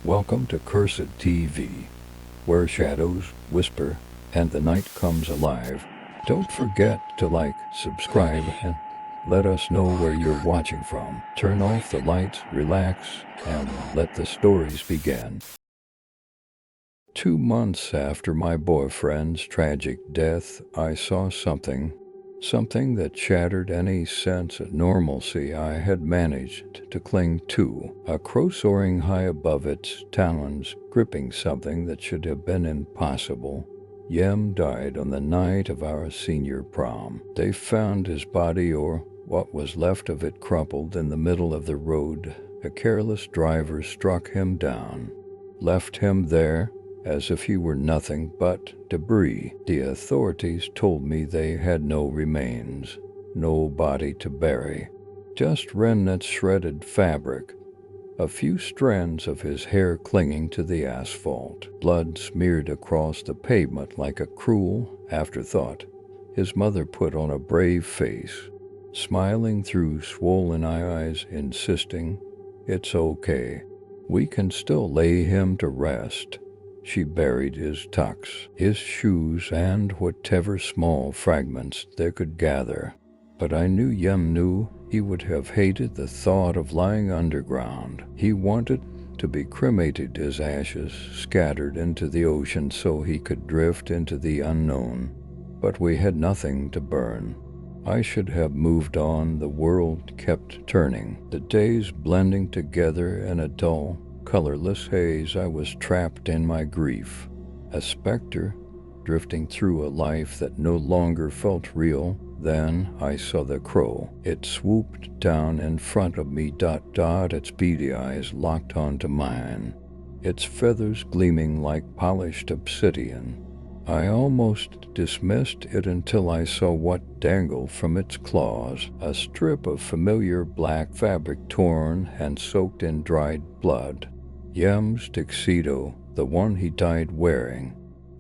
Welcome to Cursed TV, where shadows whisper and the night comes alive. Don't forget to like, subscribe, and let us know where you're watching from. Turn off the lights, relax, and let the stories begin. 2 months after my boyfriend's tragic death, I saw something that shattered any sense of normalcy I had managed to cling to. A crow soaring high above its talons, gripping something that should have been impossible. Yem died on the night of our senior prom. They found his body, or what was left of it, crumpled in the middle of the road. A careless driver struck him down, left him there as if he were nothing but debris. The authorities told me they had no remains, no body to bury, just remnants, shredded fabric, a few strands of his hair clinging to the asphalt. Blood smeared across the pavement like a cruel afterthought. His mother put on a brave face, smiling through swollen eyes, insisting, "It's okay. We can still lay him to rest." She buried his tux, his shoes, and whatever small fragments they could gather. But I knew Yem knew he would have hated the thought of lying underground. He wanted to be cremated, his ashes scattered into the ocean so he could drift into the unknown. But we had nothing to burn. I should have moved on. The world kept turning, the days blending together in a dull, colorless haze. I was trapped in my grief, a specter drifting through a life that no longer felt real. Then I saw the crow. It swooped down in front of me, its beady eyes locked onto mine, its feathers gleaming like polished obsidian. I almost dismissed it until I saw what dangled from its claws, a strip of familiar black fabric torn and soaked in dried blood. Yem's tuxedo, the one he died wearing.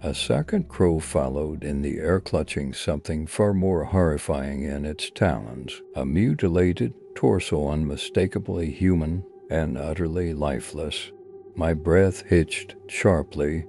A second crow followed in the air, clutching something far more horrifying in its talons, a mutilated torso, unmistakably human and utterly lifeless. My breath hitched sharply,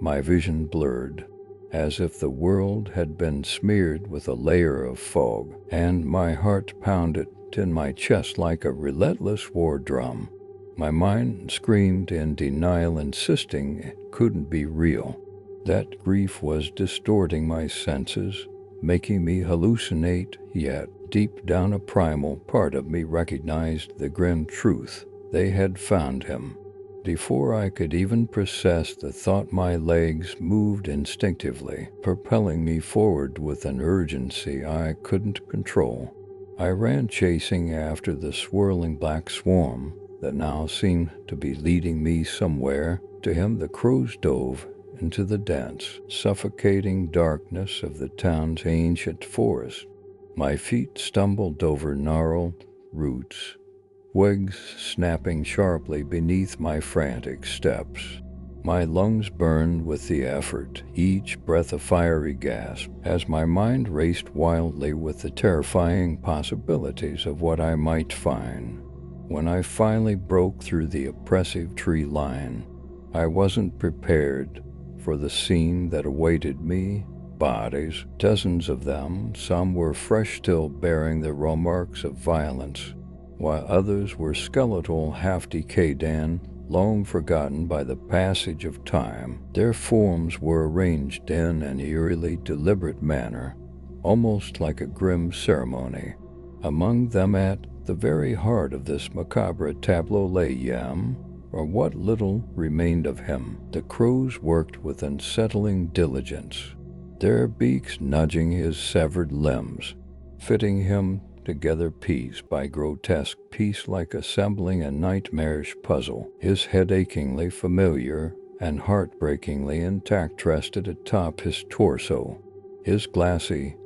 my vision blurred, as if the world had been smeared with a layer of fog, and my heart pounded in my chest like a relentless war drum. My mind screamed in denial, insisting it couldn't be real. That grief was distorting my senses, making me hallucinate, yet deep down a primal part of me recognized the grim truth. They had found him. Before I could even process the thought, my legs moved instinctively, propelling me forward with an urgency I couldn't control. I ran, chasing after the swirling black swarm that now seemed to be leading me somewhere. To him, the crows dove into the dense, suffocating darkness of the town's ancient forest. My feet stumbled over gnarled roots, twigs snapping sharply beneath my frantic steps. My lungs burned with the effort, each breath a fiery gasp, as my mind raced wildly with the terrifying possibilities of what I might find. When I finally broke through the oppressive tree line, I wasn't prepared for the scene that awaited me. Bodies, dozens of them, some were fresh, still bearing the raw marks of violence, while others were skeletal, half-decayed and long forgotten by the passage of time. Their forms were arranged in an eerily deliberate manner, almost like a grim ceremony. Among them, at the very heart of this macabre tableau, lay Yem, or what little remained of him. The crows worked with unsettling diligence, their beaks nudging his severed limbs, fitting him together piece by grotesque piece, like assembling a nightmarish puzzle. His head, achingly familiar and heartbreakingly intact, rested atop his torso, his glassy,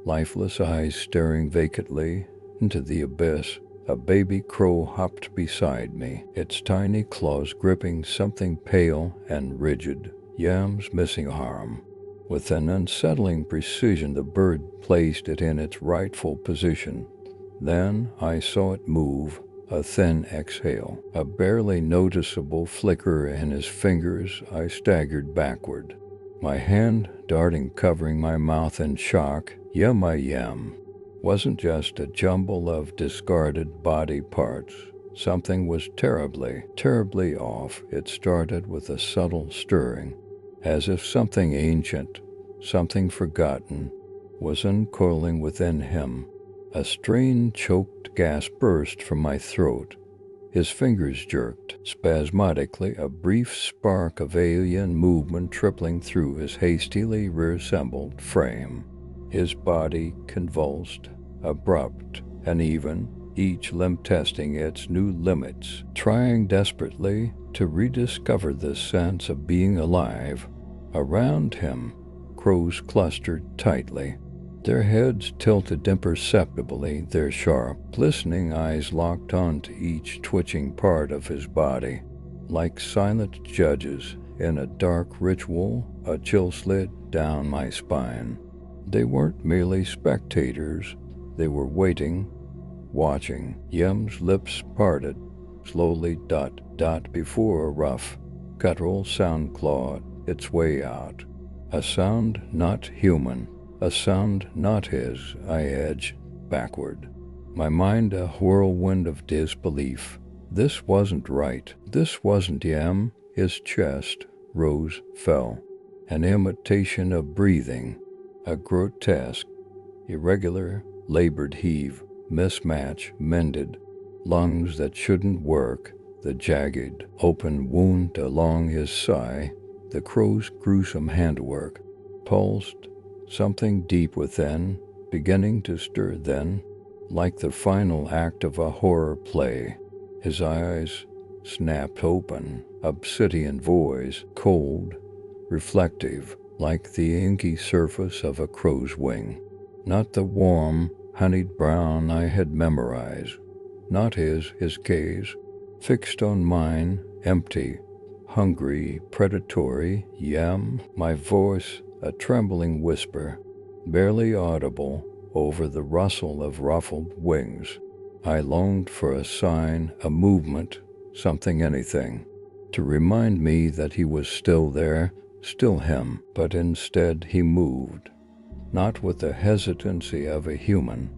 lifeless eyes staring vacantly into the abyss. A baby crow hopped beside me, its tiny claws gripping something pale and rigid, Yem's missing arm. With an unsettling precision, the bird placed it in its rightful position. Then I saw it move, a thin exhale, a barely noticeable flicker in his fingers. I staggered backward, my hand darting, covering my mouth in shock. My yam wasn't just a jumble of discarded body parts. Something was terribly, terribly off. It started with a subtle stirring, as if something ancient, something forgotten, was uncoiling within him. A strained, choked gasp burst from my throat. His fingers jerked spasmodically, a brief spark of alien movement tripling through his hastily reassembled frame. His body convulsed, abrupt, uneven, each limb testing its new limits, trying desperately to rediscover the sense of being alive. Around him, crows clustered tightly, their heads tilted imperceptibly, their sharp, glistening eyes locked onto each twitching part of his body. Like silent judges in a dark ritual, a chill slid down my spine. They weren't merely spectators, they were waiting, watching. Yem's lips parted, slowly before a rough, guttural sound clawed its way out. A sound not human, a sound not his. I edged backward, my mind a whirlwind of disbelief. This wasn't right. This wasn't Yem. His chest rose, fell, an imitation of breathing, a grotesque, irregular, labored heave, mismatch, mended, lungs that shouldn't work, the jagged, open wound along his thigh, the crow's gruesome handwork, pulsed, something deep within, beginning to stir then, like the final act of a horror play. His eyes snapped open, obsidian voice, cold, reflective, like the inky surface of a crow's wing. Not the warm, honeyed brown I had memorized. Not his gaze, fixed on mine, empty, hungry, predatory. Yem, my voice a trembling whisper, barely audible over the rustle of ruffled wings. I longed for a sign, a movement, something, anything, to remind me that he was still there, still him, but instead he moved, not with the hesitancy of a human,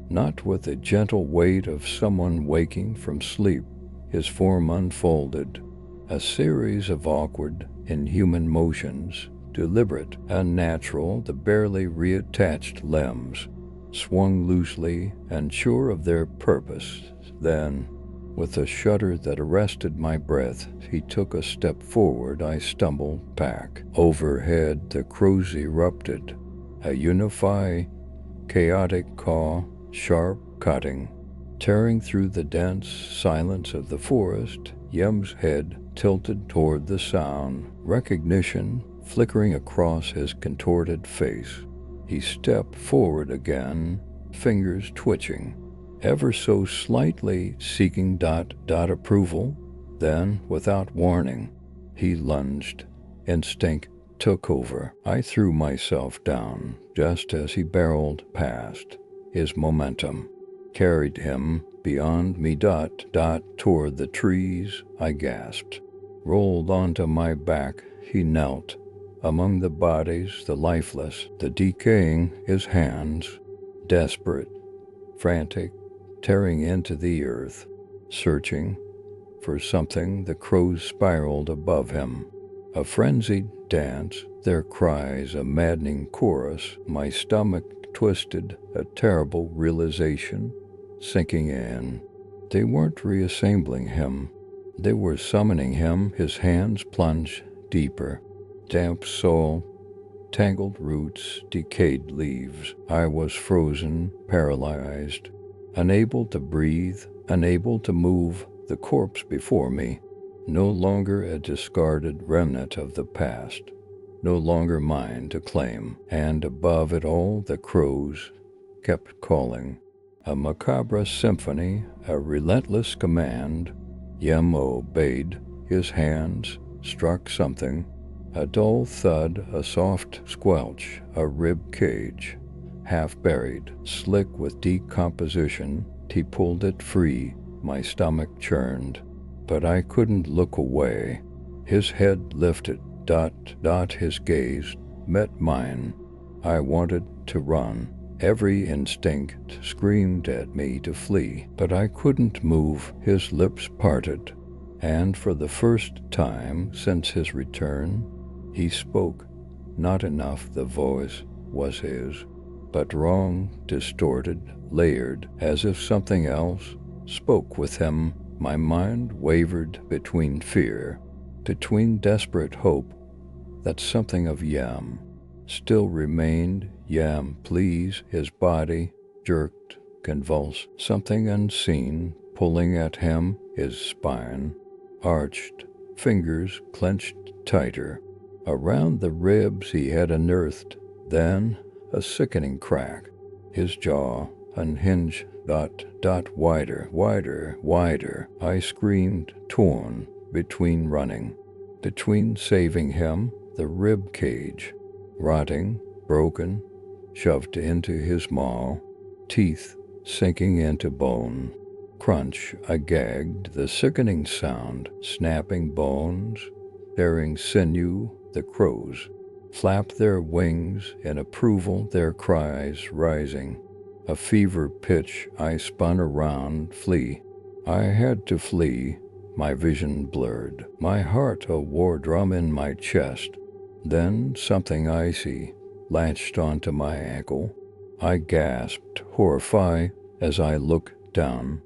not with the gentle weight of someone waking from sleep. His form unfolded, a series of awkward, inhuman motions, deliberate, unnatural. The barely reattached limbs swung loosely, unsure of their purpose. Then, with a shudder that arrested my breath, he took a step forward. I stumbled back. Overhead, the crows erupted, a unified, chaotic caw, sharp cutting, tearing through the dense silence of the forest. Yem's head tilted toward the sound, recognition flickering across his contorted face. He stepped forward again, fingers twitching, ever so slightly seeking approval. Then, without warning, he lunged. Instinct took over. I threw myself down just as he barreled past. His momentum carried him beyond me toward the trees. I gasped, rolled onto my back. He knelt among the bodies, the lifeless, the decaying, his hands, desperate, frantic, tearing into the earth, searching for something. The crows spiraled above him, a frenzied dance, their cries a maddening chorus. My stomach twisted, a terrible realization sinking in. They weren't reassembling him, they were summoning him. His hands plunged deeper, damp soil, tangled roots, decayed leaves. I was frozen, paralyzed, unable to breathe, unable to move. The corpse before me, no longer a discarded remnant of the past, no longer mine to claim. And above it all, the crows kept calling, a macabre symphony, a relentless command. Yem obeyed. His hands struck something, a dull thud, a soft squelch, a rib cage, half buried, slick with decomposition. He pulled it free, my stomach churned, but I couldn't look away. His head lifted, his gaze met mine. I wanted to run. Every instinct screamed at me to flee, but I couldn't move. His lips parted, and for the first time since his return, he spoke. Not enough. The voice was his, but wrong, distorted, layered, as if something else spoke with him. My mind wavered between fear, between desperate hope that something of Yam still remained. Yam, please. His body jerked, convulsed, something unseen pulling at him. His spine arched, fingers clenched tighter. Around the ribs he had unearthed, then a sickening crack. His jaw unhinged, wider. I screamed, torn between running, between saving him. The rib cage, rotting, broken, shoved into his maw, teeth sinking into bone. Crunch, I gagged, the sickening sound, snapping bones, tearing sinew. The crows flapped their wings in approval, their cries rising. A fever pitch, I spun around, flee. I had to flee, my vision blurred, my heart a war drum in my chest. Then something icy latched onto my ankle. I gasped, horrified, as I looked down.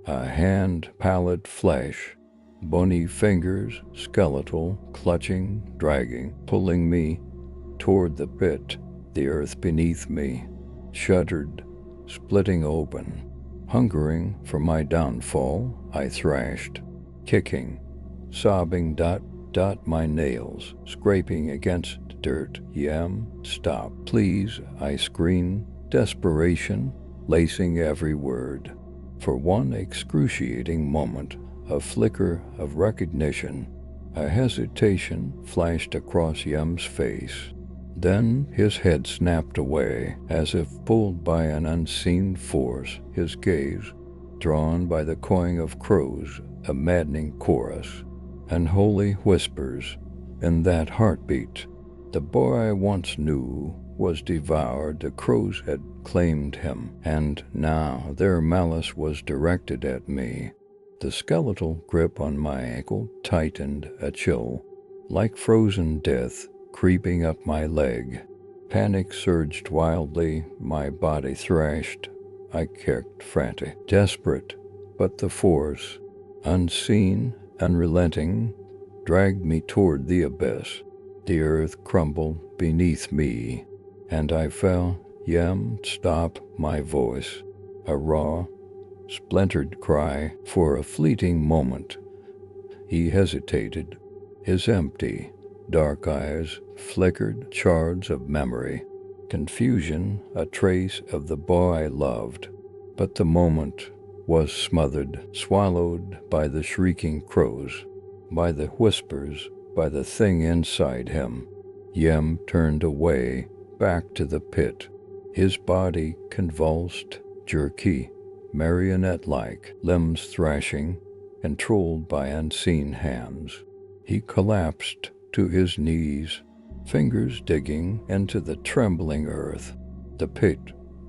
A hand, pallid flesh, bony fingers, skeletal, clutching, dragging, pulling me toward the pit. The earth beneath me shuddered, splitting open. Hungering for my downfall, I thrashed, kicking, sobbing, my nails scraping against dirt. Yam, stop, please, I screamed, desperation lacing every word. For one excruciating moment, a flicker of recognition, a hesitation flashed across Yam's face. Then his head snapped away, as if pulled by an unseen force, his gaze drawn by the cawing of crows, a maddening chorus, unholy whispers. In that heartbeat, the boy I once knew was devoured. The crows had claimed him, and now their malice was directed at me. The skeletal grip on my ankle tightened, a chill, like frozen death, creeping up my leg. Panic surged wildly, my body thrashed. I kicked, frantic, desperate, but the force, unseen, unrelenting, dragged me toward the abyss. The earth crumbled beneath me, and I fell. Yam, stop, my voice, a raw, splintered cry. For a fleeting moment, he hesitated. His empty, dark eyes flickered shards of memory, confusion, a trace of the boy I loved. But the moment was smothered, swallowed by the shrieking crows, by the whispers, by the thing inside him. Yam turned away, back to the pit, his body convulsed, jerky, marionette-like, limbs thrashing, controlled by unseen hands. He collapsed to his knees, fingers digging into the trembling earth. The pit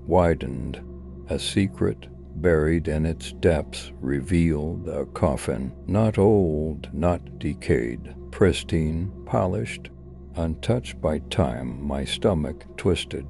widened. A secret buried in its depths revealed a coffin, not old, not decayed, pristine, polished, untouched by time. My stomach twisted,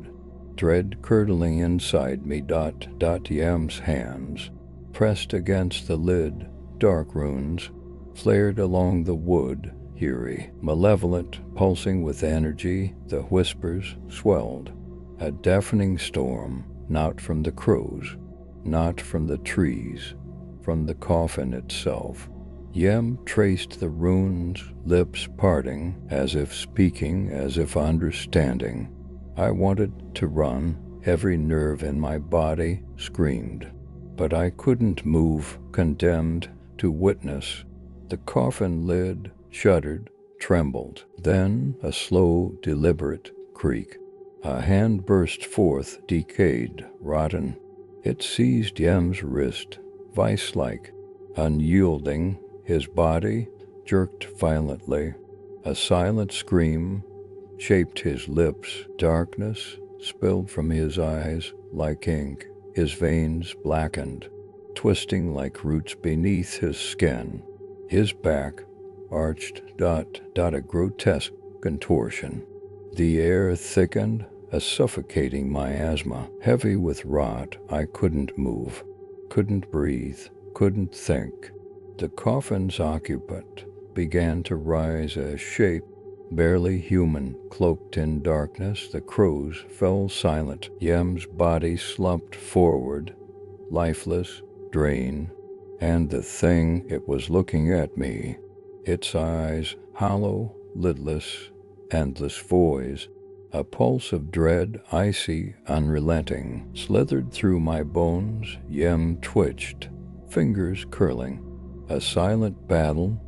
dread curdling inside me. Yam's hands pressed against the lid. Dark runes flared along the wood, eerie, malevolent, pulsing with energy. The whispers swelled, a deafening storm, not from the crows, not from the trees, from the coffin itself. Yam traced the runes, lips parting, as if speaking, as if understanding. I wanted to run. Every nerve in my body screamed, but I couldn't move, condemned to witness. The coffin lid shuddered, trembled. Then a slow, deliberate creak. A hand burst forth, decayed, rotten. It seized Yam's wrist, vice-like, Unyielding, his body jerked violently. A silent scream shaped his lips. Darkness spilled from his eyes like ink. His veins blackened, twisting like roots beneath his skin. His back arched, a grotesque contortion. The air thickened, a suffocating miasma. Heavy with rot, I couldn't move, couldn't breathe, couldn't think. The coffin's occupant began to rise, a shape barely human, cloaked in darkness. The crows fell silent. Yem's body slumped forward, lifeless, drained, and the thing, it was looking at me. Its eyes, hollow, lidless, endless voids. A pulse of dread, icy, unrelenting, slithered through my bones. Yem twitched, fingers curling. A silent battle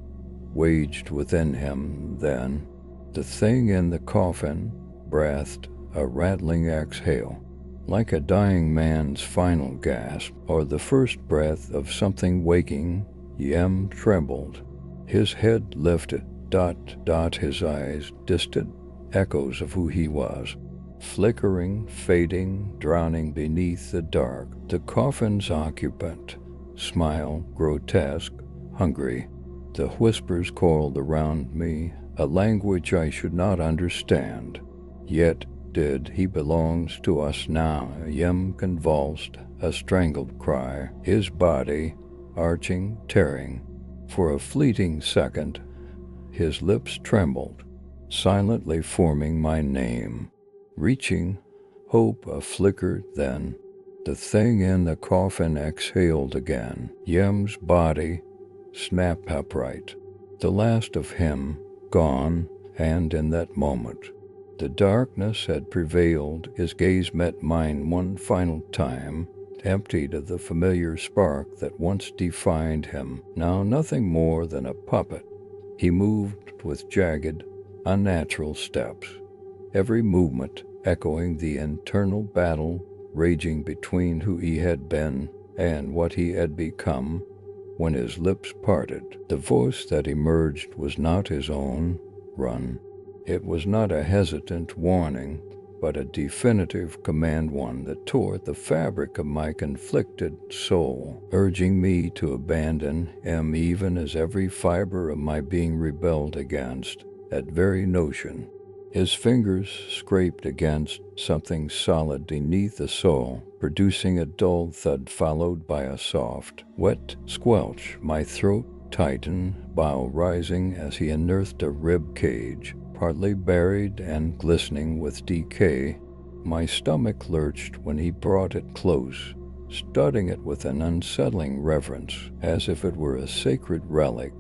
waged within him then. The thing in the coffin breathed, a rattling exhale, like a dying man's final gasp, or the first breath of something waking. Yem trembled. His head lifted, his eyes distant, echoes of who he was, flickering, fading, drowning beneath the dark. The coffin's occupant, smile grotesque, hungry. The whispers coiled around me, a language I should not understand. Yet did he belongs to us now. Yem convulsed, a strangled cry, his body arching, tearing. For a fleeting second, his lips trembled, silently forming my name. Reaching, hope a flicker, then the thing in the coffin exhaled again. Yem's body snapped upright, the last of him gone, and in that moment, the darkness had prevailed. His gaze met mine one final time, emptied of the familiar spark that once defined him. Now nothing more than a puppet. He moved with jagged, unnatural steps, every movement echoing the internal battle raging between who he had been and what he had become. When his lips parted, the voice that emerged was not his own. Run. It was not a hesitant warning, but a definitive command, one that tore at the fabric of my conflicted soul, urging me to abandon him even as every fiber of my being rebelled against that very notion. His fingers scraped against something solid beneath the sole, producing a dull thud followed by a soft, wet squelch. My throat tightened, bile rising as he unearthed a rib cage, partly buried and glistening with decay. My stomach lurched when he brought it close, studying it with an unsettling reverence, as if it were a sacred relic.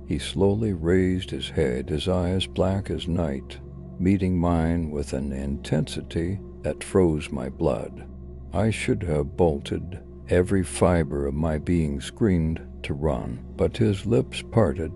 He slowly raised his head, his eyes black as night, meeting mine with an intensity that froze my blood. I should have bolted. Every fiber of my being screamed to run, but his lips parted,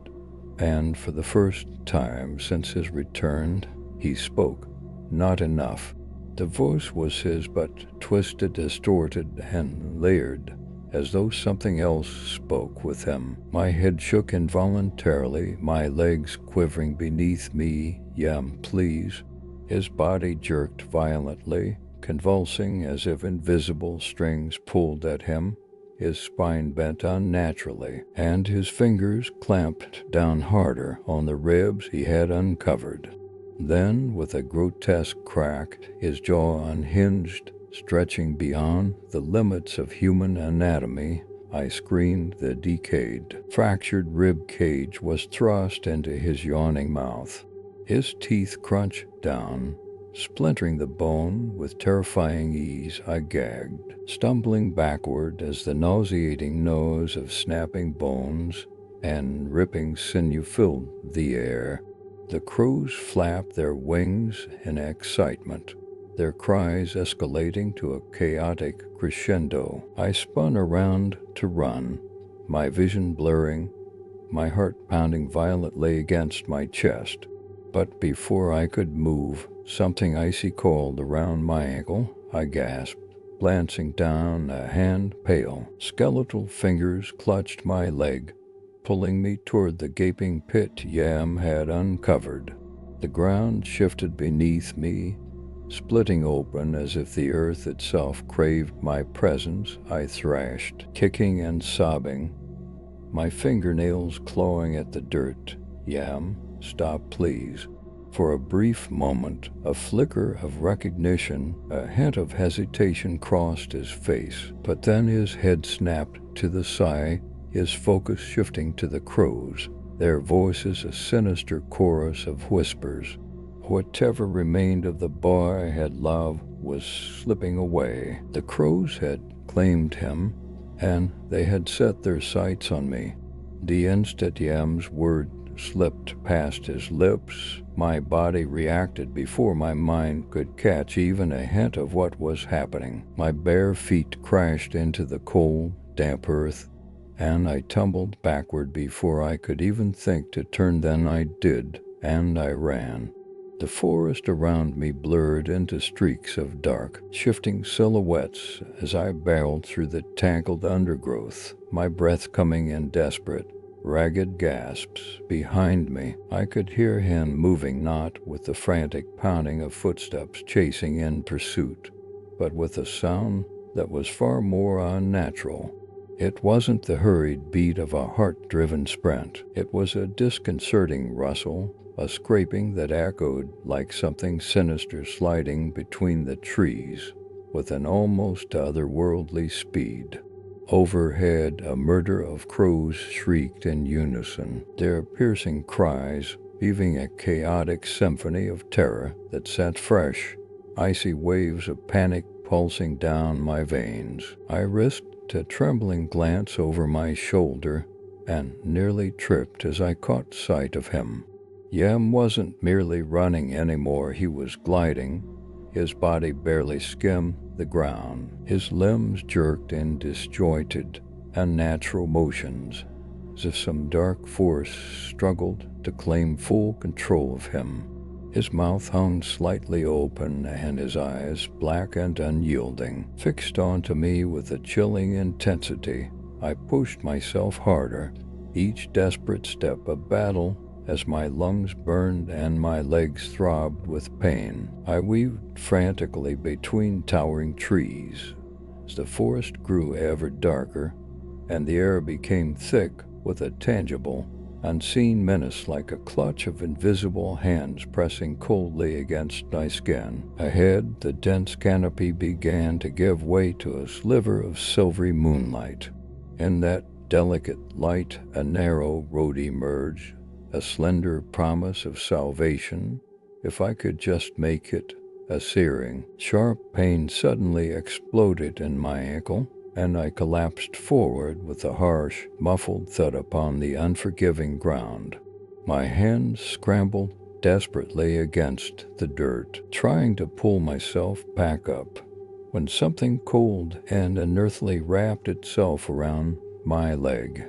and for the first time since his return, he spoke. Not enough. The voice was his, but twisted, distorted, and layered, as though something else spoke with him. My head shook involuntarily, my legs quivering beneath me. Yem, please. His body jerked violently, convulsing as if invisible strings pulled at him. His spine bent unnaturally, and his fingers clamped down harder on the ribs he had uncovered. Then, with a grotesque crack, his jaw unhinged, stretching beyond the limits of human anatomy. I screamed. The decayed, fractured rib cage was thrust into his yawning mouth. His teeth crunched down, splintering the bone with terrifying ease. I gagged, stumbling backward as the nauseating noise of snapping bones and ripping sinew filled the air. The crows flapped their wings in excitement, their cries escalating to a chaotic crescendo. I spun around to run, my vision blurring, my heart pounding violently against my chest. But before I could move, something icy coiled around my ankle. I gasped, Glancing down, a hand, pale, skeletal fingers clutched my leg, pulling me toward the gaping pit Yam had uncovered. The ground shifted beneath me, splitting open as if the earth itself craved my presence. I thrashed, kicking and sobbing, my fingernails clawing at the dirt. Yam, stop, please. For a brief moment, a flicker of recognition, a hint of hesitation crossed his face, but then his head snapped to the side, his focus shifting to the crows, their voices a sinister chorus of whispers. Whatever remained of the boy I had loved was slipping away. The crows had claimed him, and they had set their sights on me. The instant Yam's word slipped past his lips, my body reacted before my mind could catch even a hint of what was happening. My bare feet crashed into the cold, damp earth, and I tumbled backward before I could even think to turn. Then I did, and I ran. The forest around me blurred into streaks of dark, shifting silhouettes as I barreled through the tangled undergrowth, my breath coming in desperate, ragged gasps. Behind me, I could hear him moving, not with the frantic pounding of footsteps chasing in pursuit, but with a sound that was far more unnatural. It wasn't the hurried beat of a heart-driven sprint. It was a disconcerting rustle, a scraping that echoed like something sinister sliding between the trees with an almost otherworldly speed. Overhead, a murder of crows shrieked in unison, their piercing cries weaving a chaotic symphony of terror that sent fresh, icy waves of panic pulsing down my veins. I risked a trembling glance over my shoulder and nearly tripped as I caught sight of him. Yam wasn't merely running anymore, he was gliding. His body barely skimmed the ground, his limbs jerked in disjointed, unnatural motions, as if some dark force struggled to claim full control of him. His mouth hung slightly open, and his eyes, black and unyielding, fixed onto me with a chilling intensity. I pushed myself harder, each desperate step a battle, as my lungs burned and my legs throbbed with pain. I weaved frantically between towering trees as the forest grew ever darker and the air became thick with a tangible, unseen menace, like a clutch of invisible hands pressing coldly against my skin. Ahead, the dense canopy began to give way to a sliver of silvery moonlight. In that delicate light, a narrow road emerged, a slender promise of salvation, if I could just make it. A searing, sharp pain suddenly exploded in my ankle, and I collapsed forward with a harsh, muffled thud upon the unforgiving ground. My hands scrambled desperately against the dirt, trying to pull myself back up, when something cold and unearthly wrapped itself around my leg.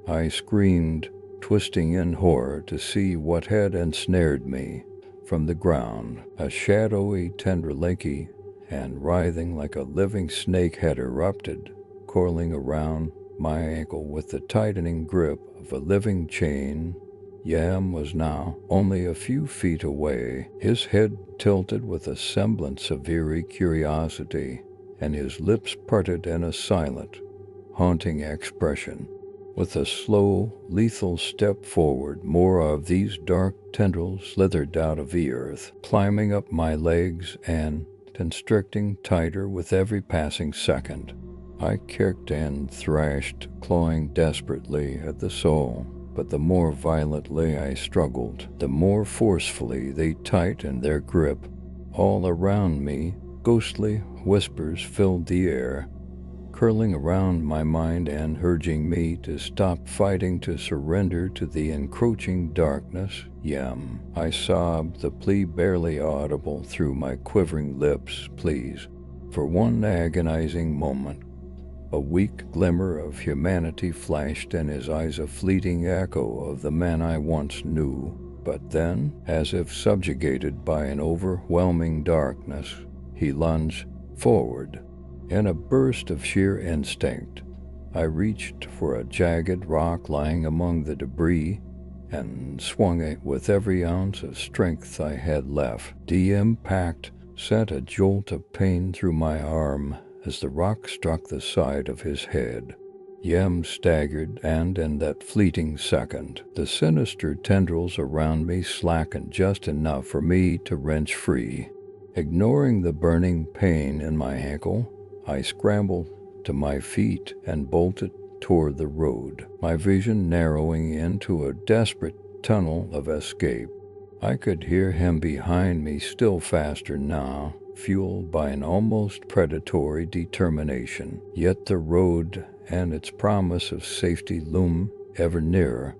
I screamed, twisting in horror to see what had ensnared me. From the ground, a shadowy tenderlinky and writhing like a living snake had erupted, coiling around my ankle with the tightening grip of a living chain. Yam was now only a few feet away, his head tilted with a semblance of eerie curiosity, and his lips parted in a silent, haunting expression. With a slow, lethal step forward, more of these dark tendrils slithered out of the earth, climbing up my legs and constricting tighter with every passing second. I kicked and thrashed, clawing desperately at the soul, but the more violently I struggled, the more forcefully they tightened their grip. All around me, ghostly whispers filled the air, curling around my mind and urging me to stop fighting, to surrender to the encroaching darkness. Yam, I sobbed, the plea barely audible through my quivering lips. Please. For one agonizing moment, a weak glimmer of humanity flashed in his eyes, a fleeting echo of the man I once knew. But then, as if subjugated by an overwhelming darkness, he lunged forward, In a burst of sheer instinct, I reached for a jagged rock lying among the debris and swung it with every ounce of strength I had left. The impact sent a jolt of pain through my arm as the rock struck the side of his head. Yem staggered, and in that fleeting second, the sinister tendrils around me slackened just enough for me to wrench free. Ignoring the burning pain in my ankle, I scrambled to my feet and bolted toward the road, my vision narrowing into a desperate tunnel of escape. I could hear him behind me, still faster now, fueled by an almost predatory determination. Yet the road and its promise of safety loomed ever nearer.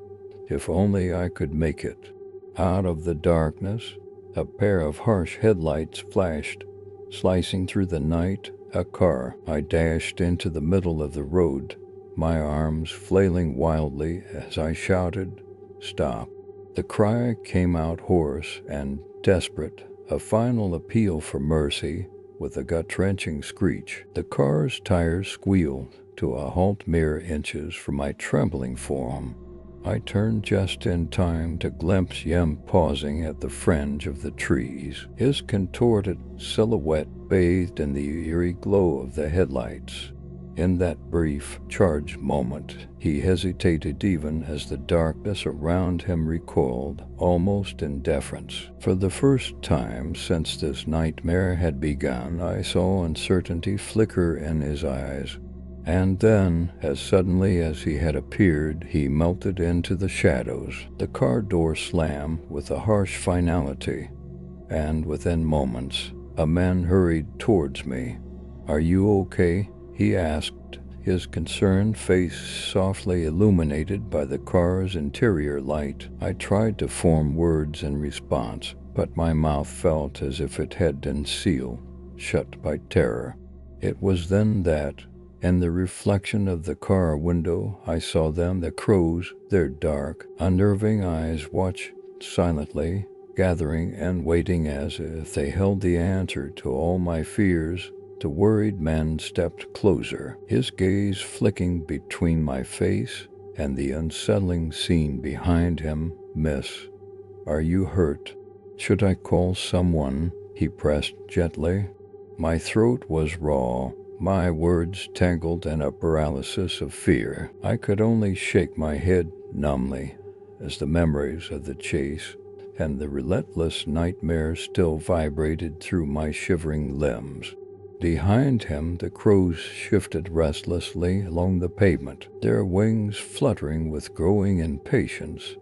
If only I could make it. Out of the darkness, a pair of harsh headlights flashed, slicing through the night. A car. I dashed into the middle of the road, my arms flailing wildly as I shouted, "Stop." The cry came out hoarse and desperate, a final appeal for mercy. With a gut-wrenching screech, the car's tires squealed to a halt mere inches from my trembling form. I turned just in time to glimpse Yem pausing at the fringe of the trees, his contorted silhouette bathed in the eerie glow of the headlights. In that brief, charged moment, he hesitated even as the darkness around him recoiled, almost in deference. For the first time since this nightmare had begun, I saw uncertainty flicker in his eyes. And then, as suddenly as he had appeared, he melted into the shadows. The car door slammed with a harsh finality, and within moments, a man hurried towards me. "Are you okay?" he asked, his concerned face softly illuminated by the car's interior light. I tried to form words in response, but my mouth felt as if it had been sealed shut by terror. It was then that, in the reflection of the car window, I saw them, the crows, their dark, unnerving eyes watched silently, gathering and waiting as if they held the answer to all my fears. The worried man stepped closer, his gaze flicking between my face and the unsettling scene behind him. "Miss, are you hurt? Should I call someone?" he pressed gently. My throat was raw, my words tangled in a paralysis of fear. I could only shake my head numbly as the memories of the chase and the relentless nightmare still vibrated through my shivering limbs. Behind him, the crows shifted restlessly along the pavement, their wings fluttering with growing impatience,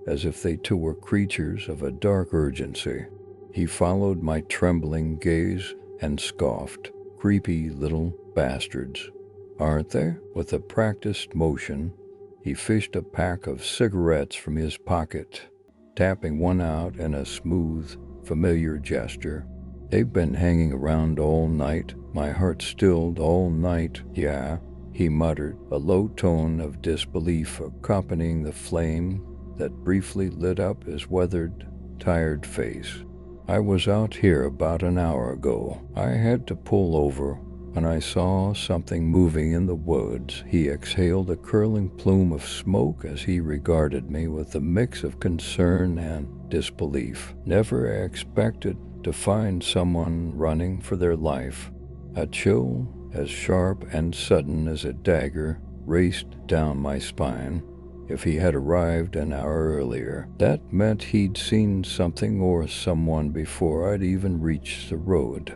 as if they too were creatures of a dark urgency. He followed my trembling gaze and scoffed. "Creepy little bastards, aren't they?" With a practiced motion, he fished a pack of cigarettes from his pocket, tapping one out in a smooth, familiar gesture. "They've been hanging around all night, my heart stilled all night." "Yeah," he muttered, a low tone of disbelief accompanying the flame that briefly lit up his weathered, tired face. "I was out here about an hour ago. I had to pull over when I saw something moving in the woods." He exhaled a curling plume of smoke as he regarded me with a mix of concern and disbelief. "Never expected to find someone running for their life." A chill as sharp and sudden as a dagger raced down my spine. If he had arrived an hour earlier, that meant he'd seen something or someone before I'd even reached the road.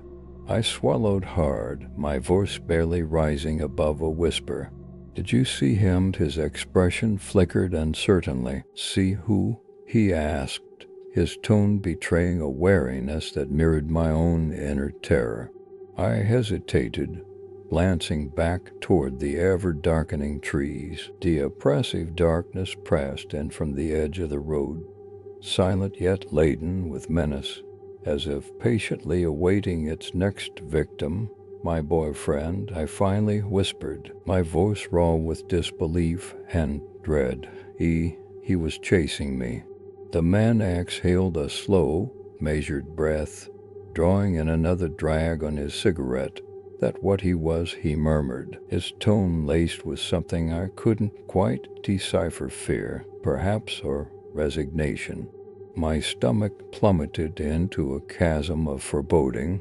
I swallowed hard, my voice barely rising above a whisper. "Did you see him?" His expression flickered uncertainly. "See who?" he asked, his tone betraying a wariness that mirrored my own inner terror. I hesitated, glancing back toward the ever-darkening trees. The oppressive darkness pressed in from the edge of the road, silent yet laden with menace, as if patiently awaiting its next victim. "My boyfriend," I finally whispered, my voice raw with disbelief and dread. He was chasing me." The man exhaled a slow, measured breath, drawing in another drag on his cigarette. that what he was, he murmured, his tone laced with something I couldn't quite decipher, fear, perhaps, or resignation. My stomach plummeted into a chasm of foreboding.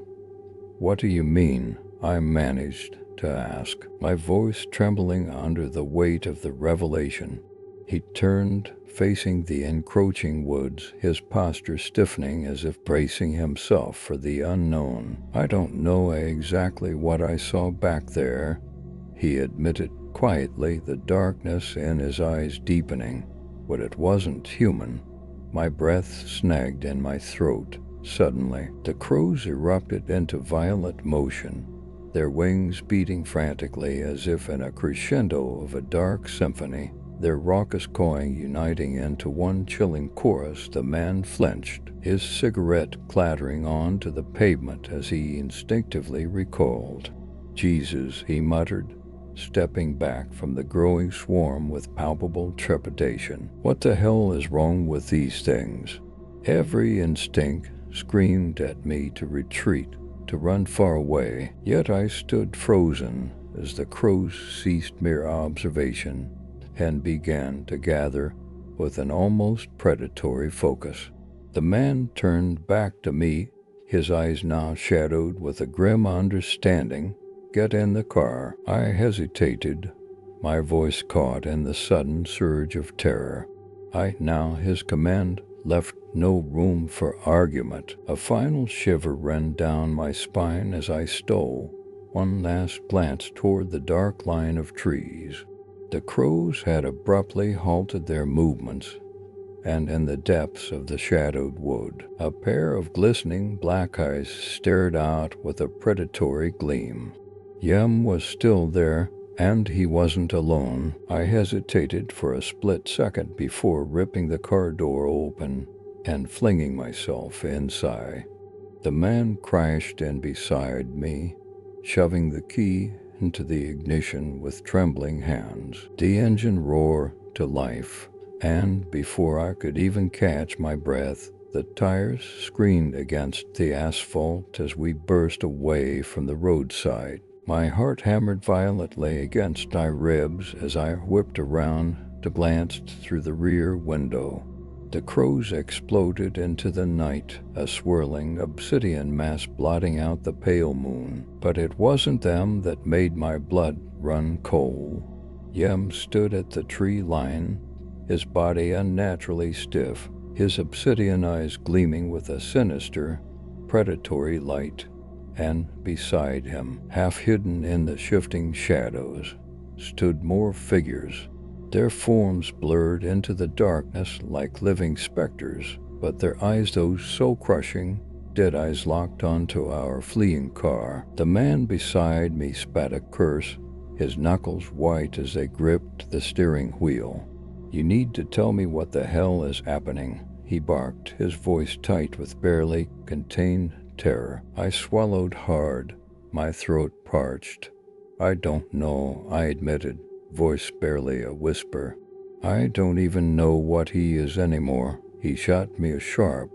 "What do you mean?" I managed to ask, my voice trembling under the weight of the revelation. He turned, facing the encroaching woods, his posture stiffening as if bracing himself for the unknown. "I don't know exactly what I saw back there," he admitted quietly, the darkness in his eyes deepening. "But it wasn't human." My breath snagged in my throat. Suddenly, the crows erupted into violent motion, their wings beating frantically as if in a crescendo of a dark symphony, their raucous cawing uniting into one chilling chorus. The man flinched, his cigarette clattering onto the pavement as he instinctively recoiled. "Jesus," he muttered, stepping back from the growing swarm with palpable trepidation. "What the hell is wrong with these things?" Every instinct screamed at me to retreat, to run far away, yet I stood frozen as the crows ceased mere observation and began to gather with an almost predatory focus. The man turned back to me, his eyes now shadowed with a grim understanding. "Get in the car." I hesitated, my voice caught in the sudden surge of terror. His command left no room for argument. A final shiver ran down my spine as I stole one last glance toward the dark line of trees. The crows had abruptly halted their movements, and in the depths of the shadowed wood, a pair of glistening black eyes stared out with a predatory gleam. Yem was still there, and he wasn't alone. I hesitated for a split second before ripping the car door open and flinging myself inside. The man crashed in beside me, shoving the key into the ignition with trembling hands. The engine roared to life, and before I could even catch my breath, the tires screamed against the asphalt as we burst away from the roadside. My heart hammered violently against my ribs as I whipped around to glance through the rear window. The crows exploded into the night, a swirling obsidian mass blotting out the pale moon. But it wasn't them that made my blood run cold. Yem stood at the tree line, his body unnaturally stiff, his obsidian eyes gleaming with a sinister, predatory light. And beside him, half hidden in the shifting shadows, stood more figures, their forms blurred into the darkness like living specters, but their eyes, those so crushing, dead eyes locked onto our fleeing car. The man beside me spat a curse, his knuckles white as they gripped the steering wheel. "You need to tell me what the hell is happening," he barked, his voice tight with barely contained terror. I swallowed hard, my throat parched. "I don't know," I admitted, voice barely a whisper. "I don't even know what he is anymore." He shot me a sharp,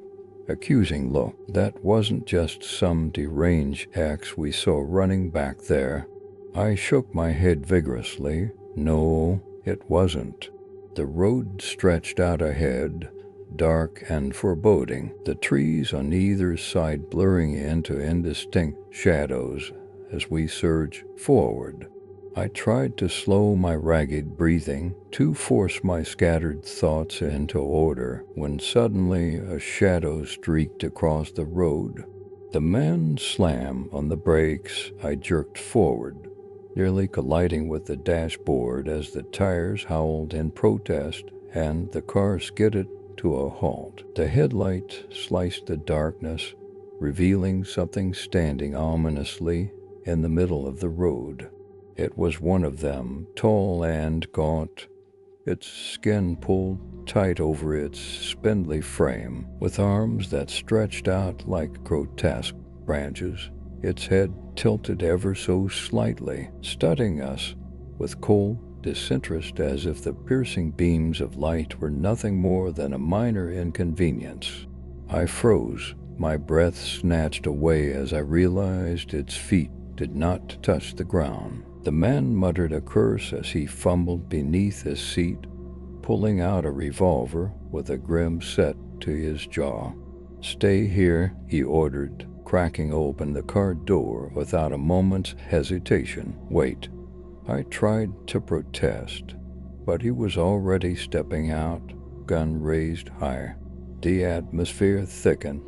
accusing look. "That wasn't just some deranged ex we saw running back there." I shook my head vigorously. "No, it wasn't." The road stretched out ahead, dark and foreboding, the trees on either side blurring into indistinct shadows as we surged forward. I tried to slow my ragged breathing, to force my scattered thoughts into order, when suddenly a shadow streaked across the road. The man slammed on the brakes. I jerked forward, nearly colliding with the dashboard as the tires howled in protest and the car skidded to a halt. The headlight sliced the darkness, revealing something standing ominously in the middle of the road. It was one of them, tall and gaunt, its skin pulled tight over its spindly frame, with arms that stretched out like grotesque branches, its head tilted ever so slightly, studying us with cold disinterest as if the piercing beams of light were nothing more than a minor inconvenience. I froze, my breath snatched away as I realized its feet did not touch the ground. The man muttered a curse as he fumbled beneath his seat, pulling out a revolver with a grim set to his jaw. "Stay here," he ordered, cracking open the car door without a moment's hesitation. "Wait." I tried to protest, but he was already stepping out, gun raised high. The atmosphere thickened,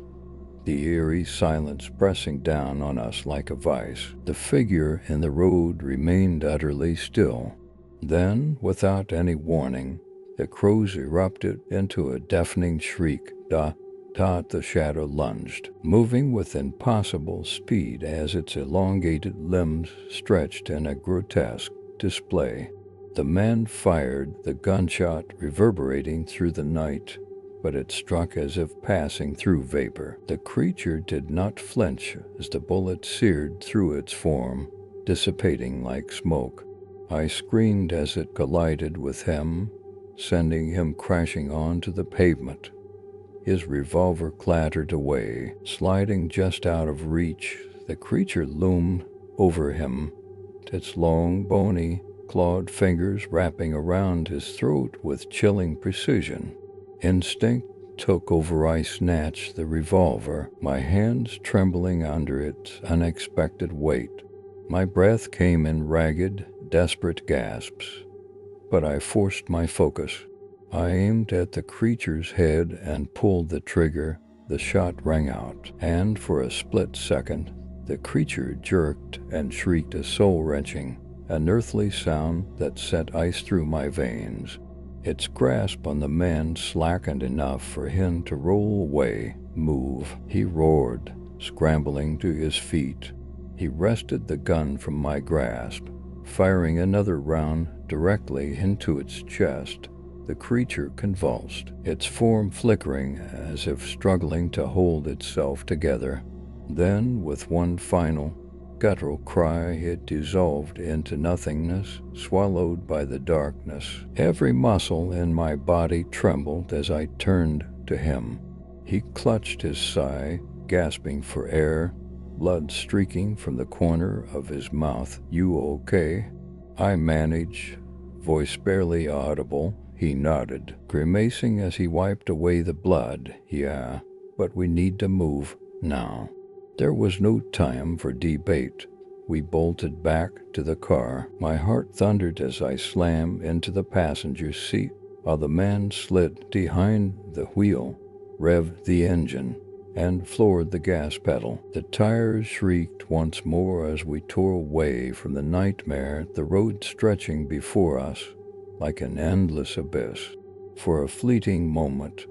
the eerie silence pressing down on us like a vice. The figure in the road remained utterly still. Then, without any warning, the crows erupted into a deafening shriek. The shadow lunged, moving with impossible speed as its elongated limbs stretched in a grotesque display. The man fired, the gunshot reverberating through the night, but it struck as if passing through vapor. The creature did not flinch as the bullet seared through its form, dissipating like smoke. I screamed as it collided with him, sending him crashing onto the pavement. His revolver clattered away, sliding just out of reach. The creature loomed over him, its long, bony, clawed fingers wrapping around his throat with chilling precision. Instinct took over. I snatched the revolver, my hands trembling under its unexpected weight. My breath came in ragged, desperate gasps, but I forced my focus. I aimed at the creature's head and pulled the trigger. The shot rang out, and for a split second, the creature jerked and shrieked a soul-wrenching, unearthly sound that set ice through my veins. Its grasp on the man slackened enough for him to roll away. "Move," he roared, scrambling to his feet. He wrested the gun from my grasp, firing another round directly into its chest. The creature convulsed, its form flickering as if struggling to hold itself together. Then, with one final, guttural cry, it dissolved into nothingness, swallowed by the darkness. Every muscle in my body trembled as I turned to him. He clutched his side, gasping for air, blood streaking from the corner of his mouth. "You okay?" I managed, voice barely audible. He nodded, grimacing as he wiped away the blood. "Yeah, but we need to move now." There was no time for debate. We bolted back to the car. My heart thundered as I slammed into the passenger seat, while the man slid behind the wheel, revved the engine, and floored the gas pedal. The tires shrieked once more as we tore away from the nightmare, the road stretching before us like an endless abyss. For a fleeting moment,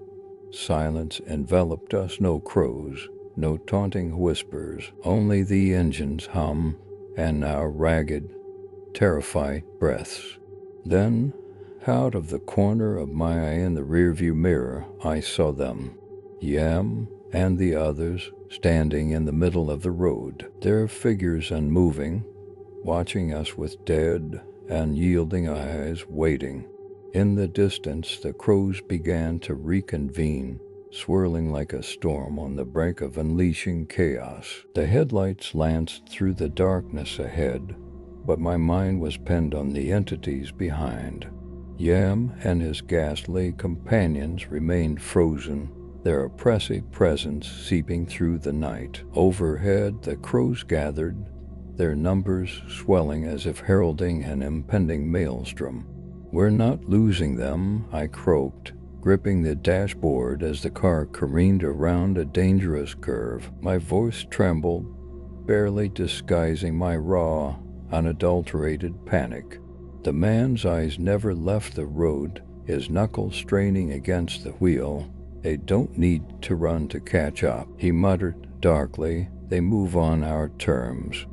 silence enveloped us. No crows, no taunting whispers, only the engine's hum and our ragged, terrified breaths. Then, out of the corner of my eye in the rearview mirror, I saw them, Yam and the others, standing in the middle of the road, their figures unmoving, watching us with dead, unyielding eyes, waiting. In the distance, the crows began to reconvene, swirling like a storm on the brink of unleashing chaos. The headlights lanced through the darkness ahead, but my mind was pinned on the entities behind. Yam and his ghastly companions remained frozen, their oppressive presence seeping through the night. Overhead, the crows gathered, their numbers swelling as if heralding an impending maelstrom. "We're not losing them," I croaked, gripping the dashboard as the car careened around a dangerous curve. My voice trembled, barely disguising my raw, unadulterated panic. The man's eyes never left the road, his knuckles straining against the wheel. "They don't need to run to catch up," he muttered darkly. "They move on our terms."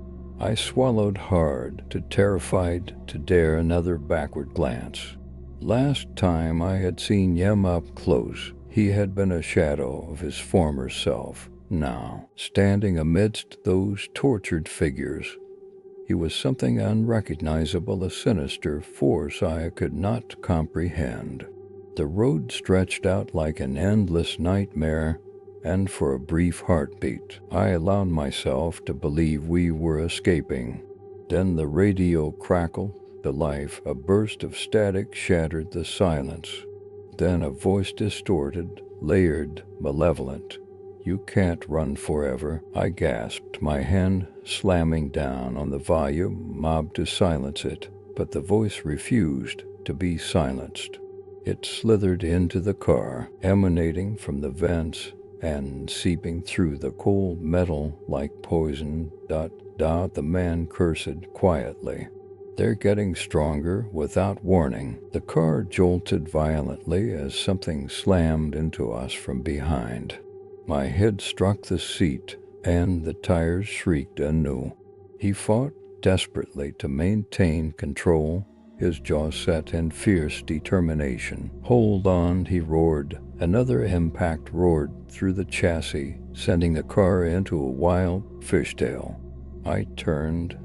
I swallowed hard, too terrified to dare another backward glance. Last time I had seen Yem up close, he had been a shadow of his former self. Now, standing amidst those tortured figures, he was something unrecognizable, a sinister force I could not comprehend. The road stretched out like an endless nightmare, and for a brief heartbeat, I allowed myself to believe we were escaping. Then the radio crackled to life. A burst of static shattered the silence. Then a voice, distorted, layered, malevolent. "You can't run forever," I gasped, my hand slamming down on the volume knob to silence it. But the voice refused to be silenced. It slithered into the car, emanating from the vents and seeping through the cold metal like poison. The man cursed quietly. "They're getting stronger," without warning. The car jolted violently as something slammed into us from behind. My head struck the seat, and the tires shrieked anew. He fought desperately to maintain control, his jaw set in fierce determination. "Hold on," he roared. Another impact roared through the chassis, sending the car into a wild fishtail. I turned,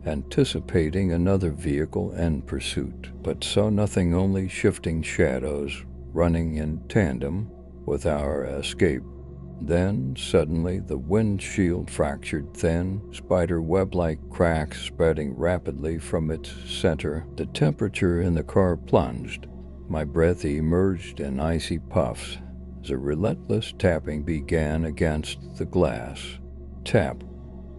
anticipating another vehicle in pursuit, but saw nothing, only shifting shadows running in tandem with our escape. Then, suddenly, the windshield fractured, thin, spider-web-like cracks spreading rapidly from its center. The temperature in the car plunged. My breath emerged in icy puffs as a relentless tapping began against the glass. Tap,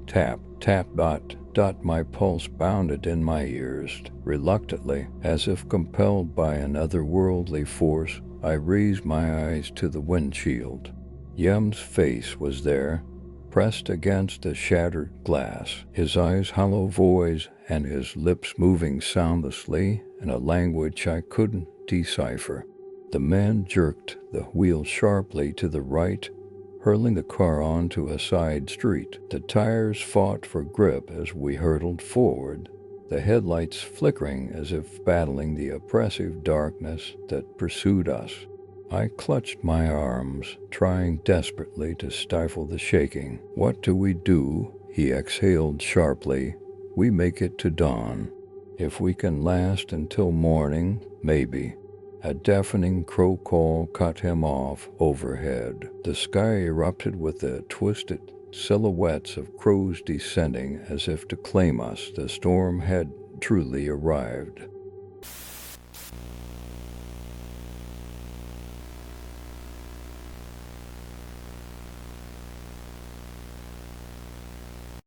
tap, tap, dot, dot. My pulse bounded in my ears. Reluctantly, as if compelled by an otherworldly force, I raised my eyes to the windshield. Yem's face was there, pressed against the shattered glass, his eyes hollow voids and his lips moving soundlessly in a language I couldn't decipher. The man jerked the wheel sharply to the right, hurling the car onto a side street. The tires fought for grip as we hurtled forward, the headlights flickering as if battling the oppressive darkness that pursued us. I clutched my arms, trying desperately to stifle the shaking. "What do we do?" he exhaled sharply. "We make it to dawn. If we can last until morning, maybe." A deafening crow call cut him off overhead. The sky erupted with the twisted silhouettes of crows descending as if to claim us. The storm had truly arrived.